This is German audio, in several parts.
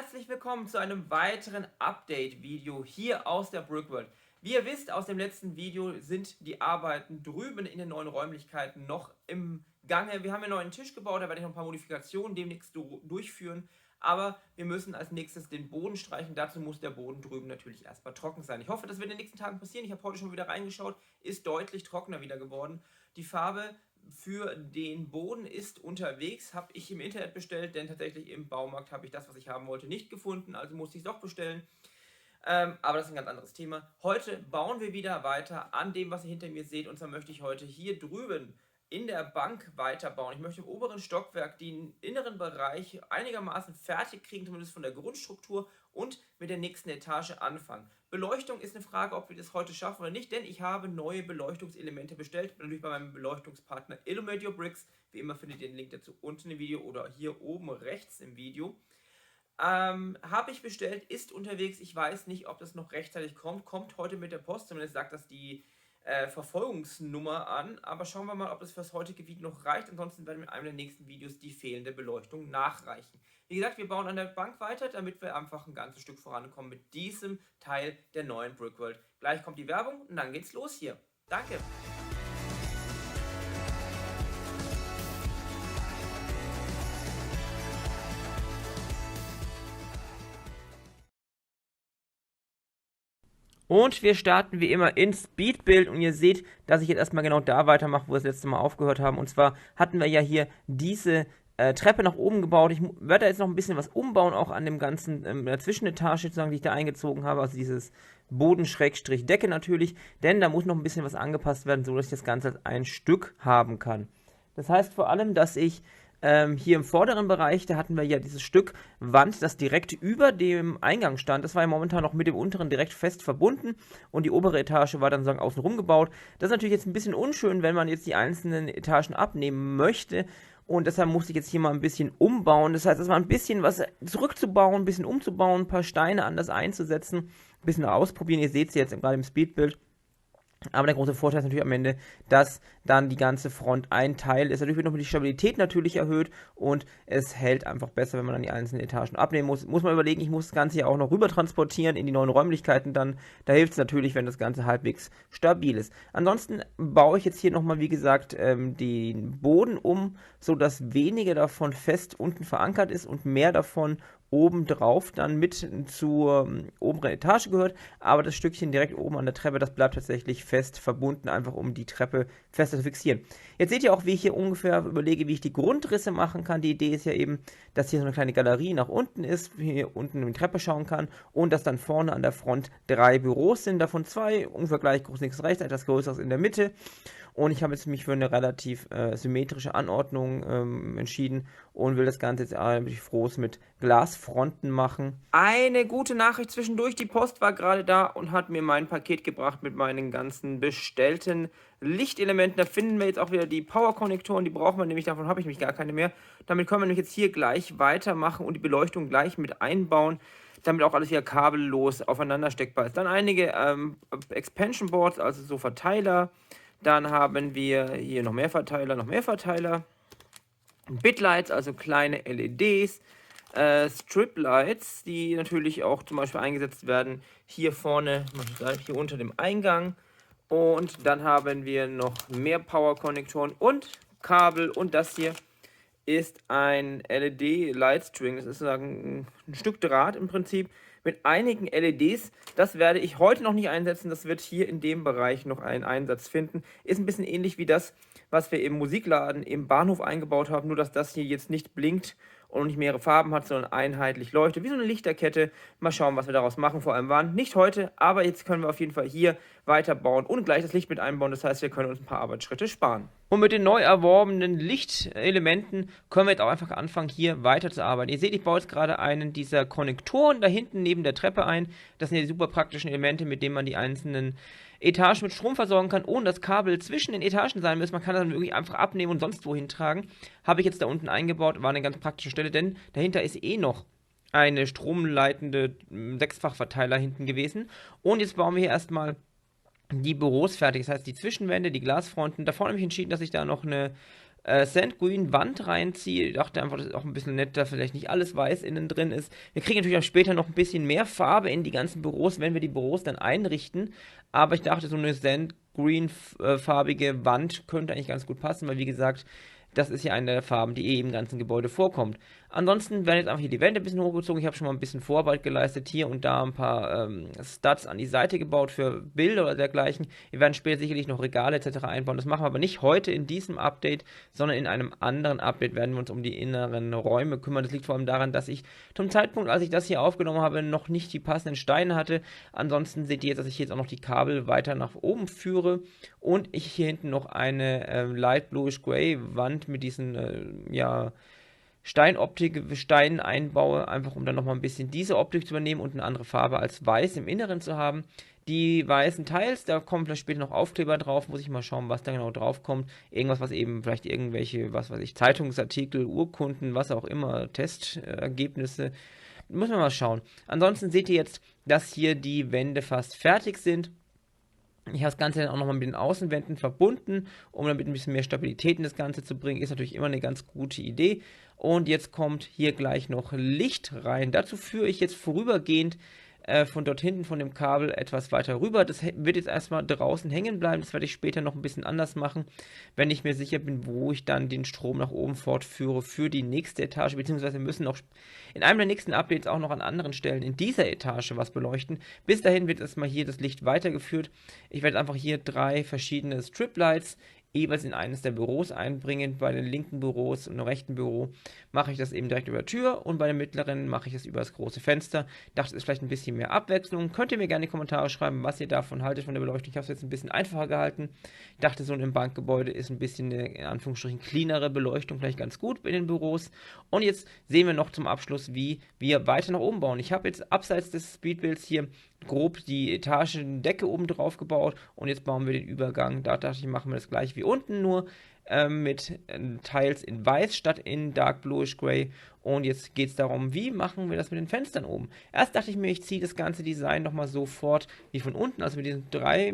Herzlich willkommen zu einem weiteren Update-Video hier aus der Brickworld. Wie ihr wisst, aus dem letzten Video sind die Arbeiten drüben in den neuen Räumlichkeiten noch im Gange. Wir haben einen neuen Tisch gebaut, da werde ich noch ein paar Modifikationen demnächst durchführen. Aber wir müssen als nächstes den Boden streichen. Dazu muss der Boden drüben natürlich erstmal trocken sein. Ich hoffe, das wird in den nächsten Tagen passieren. Ich habe heute schon wieder reingeschaut, ist deutlich trockener wieder geworden. Die Farbe für den Boden ist unterwegs, habe ich im Internet bestellt, denn tatsächlich im Baumarkt habe ich das, was ich haben wollte, nicht gefunden, also musste ich es doch bestellen. Aber das ist ein ganz anderes Thema. Heute bauen wir wieder weiter an dem, was ihr hinter mir seht, und zwar möchte ich heute hier drüben in der Bank weiterbauen. Ich möchte im oberen Stockwerk den inneren Bereich einigermaßen fertig kriegen, zumindest von der Grundstruktur, und mit der nächsten Etage anfangen. Beleuchtung ist eine Frage, ob wir das heute schaffen oder nicht, denn ich habe neue Beleuchtungselemente bestellt. Bin natürlich bei meinem Beleuchtungspartner Illuminator Bricks. Wie immer findet ihr den Link dazu unten im Video oder hier oben rechts im Video. Habe ich bestellt, ist unterwegs. Ich weiß nicht, ob das noch rechtzeitig kommt. Kommt heute mit der Post, zumindest sagt das die Verfolgungsnummer an. Aber schauen wir mal, ob das für das heutige Video noch reicht. Ansonsten werden wir in einem der nächsten Videos die fehlende Beleuchtung nachreichen. Wie gesagt, wir bauen an der Bank weiter, damit wir einfach ein ganzes Stück vorankommen mit diesem Teil der neuen Brickworld. Gleich kommt die Werbung und dann geht's los hier. Danke! Und wir starten wie immer in Speedbuild, und ihr seht, dass ich jetzt erstmal genau da weitermache, wo wir das letzte Mal aufgehört haben. Und zwar hatten wir ja hier diese Treppe nach oben gebaut. Ich werde da jetzt noch ein bisschen was umbauen, auch an dem ganzen Zwischenetage sozusagen, die ich da eingezogen habe. Also dieses Boden-Decke natürlich, denn da muss noch ein bisschen was angepasst werden, so dass ich das Ganze als ein Stück haben kann. Das heißt vor allem, dass ich hier im vorderen Bereich, da hatten wir ja dieses Stück Wand, das direkt über dem Eingang stand. Das war ja momentan noch mit dem unteren direkt fest verbunden, und die obere Etage war dann sozusagen außen rum gebaut. Das ist natürlich jetzt ein bisschen unschön, wenn man jetzt die einzelnen Etagen abnehmen möchte. Und deshalb musste ich jetzt hier mal ein bisschen umbauen. Das heißt, es war ein bisschen was zurückzubauen, ein bisschen umzubauen, ein paar Steine anders einzusetzen, ein bisschen ausprobieren. Ihr seht es jetzt gerade im Speedbild. Aber der große Vorteil ist natürlich am Ende, dass dann die ganze Front ein Teil ist. Dadurch wird nochmal die Stabilität natürlich erhöht, und es hält einfach besser, wenn man dann die einzelnen Etagen abnehmen muss. Muss man überlegen, ich muss das Ganze ja auch noch rüber transportieren in die neuen Räumlichkeiten dann. Da hilft es natürlich, wenn das Ganze halbwegs stabil ist. Ansonsten baue ich jetzt hier nochmal, wie gesagt, den Boden um, sodass weniger davon fest unten verankert ist und mehr davon obendrauf dann mit zur oberen Etage gehört, aber das Stückchen direkt oben an der Treppe, das bleibt tatsächlich fest verbunden, einfach um die Treppe fester zu fixieren. Jetzt seht ihr auch, wie ich hier ungefähr überlege, wie ich die Grundrisse machen kann. Die Idee ist ja eben, dass hier so eine kleine Galerie nach unten ist, hier unten in die Treppe schauen kann, und dass dann vorne an der Front 3 Büros sind, davon 2 ungefähr gleich groß links rechts, etwas größeres in der Mitte. Und ich habe jetzt mich für eine relativ symmetrische Anordnung entschieden und will das Ganze jetzt eigentlich froh mit Glasfronten machen. Eine gute Nachricht zwischendurch: Die Post war gerade da und hat mir mein Paket gebracht mit meinen ganzen bestellten Lichtelementen. Da finden wir jetzt auch wieder die Power-Konnektoren, die brauchen wir nämlich, davon habe ich nämlich gar keine mehr. Damit können wir nämlich jetzt hier gleich weitermachen und die Beleuchtung gleich mit einbauen, damit auch alles wieder kabellos aufeinander steckbar ist. Dann einige Expansion Boards, also so Verteiler. Dann haben wir hier noch mehr Verteiler. Bitlights, also kleine LEDs. Striplights, die natürlich auch zum Beispiel eingesetzt werden hier vorne, hier unter dem Eingang. Und dann haben wir noch mehr Power-Konnektoren und Kabel. Und das hier ist ein LED-Lightstring. Das ist sozusagen ein Stück Draht im Prinzip mit einigen LEDs. Das werde ich heute noch nicht einsetzen. Das wird hier in dem Bereich noch einen Einsatz finden. Ist ein bisschen ähnlich wie das, was wir im Musikladen im Bahnhof eingebaut haben. Nur, dass das hier jetzt nicht blinkt und nicht mehrere Farben hat, sondern einheitlich leuchtet. Wie so eine Lichterkette. Mal schauen, was wir daraus machen. Vor allem wann. Nicht heute, aber jetzt können wir auf jeden Fall hier weiterbauen und gleich das Licht mit einbauen. Das heißt, wir können uns ein paar Arbeitsschritte sparen. Und mit den neu erworbenen Lichtelementen können wir jetzt auch einfach anfangen, hier weiterzuarbeiten. Ihr seht, ich baue jetzt gerade einen dieser Konnektoren da hinten neben der Treppe ein. Das sind ja die super praktischen Elemente, mit denen man die einzelnen Etagen mit Strom versorgen kann, ohne dass Kabel zwischen den Etagen sein müssen. Man kann das dann wirklich einfach abnehmen und sonst wohin tragen. Habe ich jetzt da unten eingebaut, war eine ganz praktische Stelle, denn dahinter ist eh noch eine stromleitende Sechsfachverteiler hinten gewesen. Und jetzt bauen wir hier erstmal die Büros fertig, das heißt die Zwischenwände, die Glasfronten. Davor habe ich entschieden, dass ich da noch eine Sand Green Wand reinziehe. Ich dachte einfach, das ist auch ein bisschen nett, da vielleicht nicht alles weiß innen drin ist. Wir kriegen natürlich auch später noch ein bisschen mehr Farbe in die ganzen Büros, wenn wir die Büros dann einrichten. Aber ich dachte, so eine Sand Green farbige Wand könnte eigentlich ganz gut passen, weil wie gesagt, das ist ja eine der Farben, die im ganzen Gebäude vorkommt. Ansonsten werden jetzt einfach hier die Wände ein bisschen hochgezogen. Ich habe schon mal ein bisschen Vorarbeit geleistet. Hier und da ein paar Studs an die Seite gebaut für Bilder oder dergleichen. Wir werden später sicherlich noch Regale etc. einbauen. Das machen wir aber nicht heute in diesem Update, sondern in einem anderen Update werden wir uns um die inneren Räume kümmern. Das liegt vor allem daran, dass ich zum Zeitpunkt, als ich das hier aufgenommen habe, noch nicht die passenden Steine hatte. Ansonsten seht ihr jetzt, dass ich jetzt auch noch die Kabel weiter nach oben führe und ich hier hinten noch eine Light Bluish Gray Wand mit diesen, Steinoptik, Steinen einbaue, einfach um dann nochmal ein bisschen diese Optik zu übernehmen und eine andere Farbe als weiß im Inneren zu haben. Die weißen Teils, da kommen vielleicht später noch Aufkleber drauf, muss ich mal schauen, was da genau drauf kommt. Irgendwas, was eben vielleicht irgendwelche, was weiß ich, Zeitungsartikel, Urkunden, was auch immer, Testergebnisse, muss man mal schauen. Ansonsten seht ihr jetzt, dass hier die Wände fast fertig sind. Ich habe das Ganze dann auch nochmal mit den Außenwänden verbunden, um damit ein bisschen mehr Stabilität in das Ganze zu bringen. Ist natürlich immer eine ganz gute Idee. Und jetzt kommt hier gleich noch Licht rein. Dazu führe ich jetzt vorübergehend von dort hinten von dem Kabel etwas weiter rüber. Das wird jetzt erstmal draußen hängen bleiben. Das werde ich später noch ein bisschen anders machen, wenn ich mir sicher bin, wo ich dann den Strom nach oben fortführe für die nächste Etage. Beziehungsweise wir müssen noch in einem der nächsten Updates auch noch an anderen Stellen in dieser Etage was beleuchten. Bis dahin wird erstmal hier das Licht weitergeführt. Ich werde einfach hier 3 verschiedene Striplights jeweils in eines der Büros einbringen. Bei den linken Büros und dem rechten Büro mache ich das eben direkt über Tür und bei den mittleren mache ich das über das große Fenster. Dachte, es ist vielleicht ein bisschen mehr Abwechslung. Könnt ihr mir gerne in die Kommentare schreiben, was ihr davon haltet von der Beleuchtung. Ich habe es jetzt ein bisschen einfacher gehalten. Ich dachte, so ein Bankgebäude ist ein bisschen eine, in Anführungsstrichen, cleanere Beleuchtung vielleicht ganz gut in den Büros. Und jetzt sehen wir noch zum Abschluss, wie wir weiter nach oben bauen. Ich habe jetzt abseits des Speedbuilds hier grob die Etagendecke oben drauf gebaut und jetzt bauen wir den Übergang. Da dachte ich, machen wir das gleich wie unten, nur mit Teils in weiß statt in Dark Bluish Gray. Und jetzt geht es darum, wie machen wir das mit den Fenstern oben. Erst dachte ich mir, ich ziehe das ganze Design nochmal so fort wie von unten, also mit diesen 3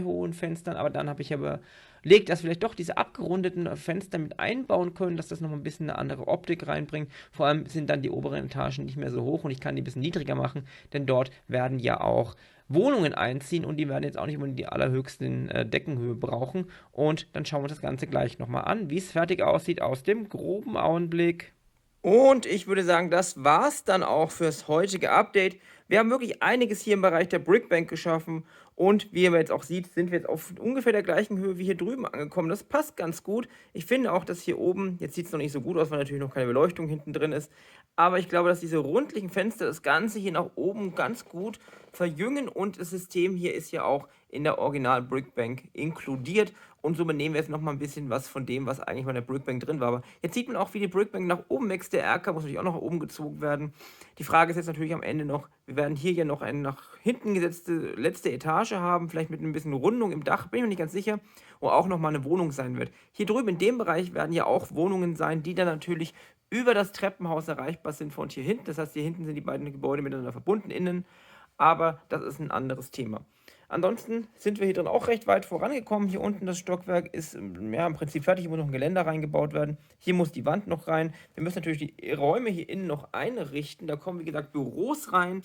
hohen Fenstern, aber dann habe ich überlegt, dass vielleicht doch diese abgerundeten Fenster mit einbauen können, dass das nochmal ein bisschen eine andere Optik reinbringt. Vor allem sind dann die oberen Etagen nicht mehr so hoch und ich kann die ein bisschen niedriger machen, denn dort werden ja auch Wohnungen einziehen und die werden jetzt auch nicht immer die allerhöchsten Deckenhöhe brauchen. Und dann schauen wir uns das Ganze gleich nochmal an, wie es fertig aussieht aus dem groben Augenblick. Und ich würde sagen, das war's dann auch fürs heutige Update. Wir haben wirklich einiges hier im Bereich der Brickbank geschaffen und wie ihr jetzt auch seht, sind wir jetzt auf ungefähr der gleichen Höhe wie hier drüben angekommen. Das passt ganz gut. Ich finde auch, dass hier oben, jetzt sieht es noch nicht so gut aus, weil natürlich noch keine Beleuchtung hinten drin ist, aber ich glaube, dass diese rundlichen Fenster das Ganze hier nach oben ganz gut verjüngen und das System hier ist ja auch in der Original Brickbank inkludiert und somit nehmen wir jetzt nochmal ein bisschen was von dem, was eigentlich bei der Brickbank drin war. Aber jetzt sieht man auch, wie die Brickbank nach oben wächst. Der Erker muss natürlich auch nach oben gezogen werden. Die Frage ist jetzt natürlich am Ende noch, wir werden hier ja noch eine nach hinten gesetzte letzte Etage haben, vielleicht mit ein bisschen Rundung im Dach, bin ich mir nicht ganz sicher, wo auch nochmal eine Wohnung sein wird. Hier drüben in dem Bereich werden ja auch Wohnungen sein, die dann natürlich über das Treppenhaus erreichbar sind von hier hinten. Das heißt, hier hinten sind die beiden Gebäude miteinander verbunden innen, aber das ist ein anderes Thema. Ansonsten sind wir hier drin auch recht weit vorangekommen. Hier unten das Stockwerk ist ja, im Prinzip fertig, hier muss noch ein Geländer reingebaut werden. Hier muss die Wand noch rein. Wir müssen natürlich die Räume hier innen noch einrichten. Da kommen, wie gesagt, Büros rein.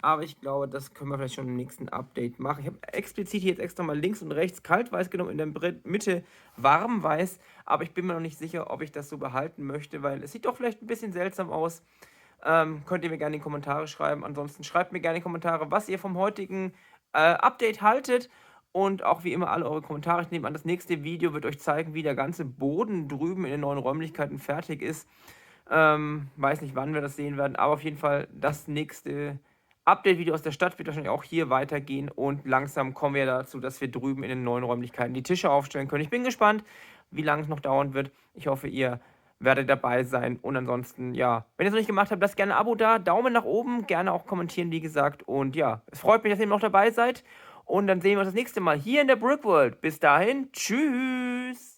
Aber ich glaube, das können wir vielleicht schon im nächsten Update machen. Ich habe explizit hier jetzt extra mal links und rechts kaltweiß genommen, in der Mitte warmweiß. Aber ich bin mir noch nicht sicher, ob ich das so behalten möchte, weil es sieht doch vielleicht ein bisschen seltsam aus. Könnt ihr mir gerne in die Kommentare schreiben. Ansonsten schreibt mir gerne in die Kommentare, was ihr vom heutigen Update haltet. Und auch wie immer alle eure Kommentare. Ich nehme an, das nächste Video wird euch zeigen, wie der ganze Boden drüben in den neuen Räumlichkeiten fertig ist. Weiß nicht, wann wir das sehen werden, aber auf jeden Fall das nächste Update-Video aus der Stadt wird wahrscheinlich auch hier weitergehen. Und langsam kommen wir dazu, dass wir drüben in den neuen Räumlichkeiten die Tische aufstellen können. Ich bin gespannt, wie lange es noch dauern wird. Ich hoffe, ihr werdet dabei sein. Und ansonsten, ja, wenn ihr es noch nicht gemacht habt, lasst gerne ein Abo da, Daumen nach oben, gerne auch kommentieren, wie gesagt. Und ja, es freut mich, dass ihr noch dabei seid. Und dann sehen wir uns das nächste Mal hier in der Brickworld. Bis dahin, tschüss!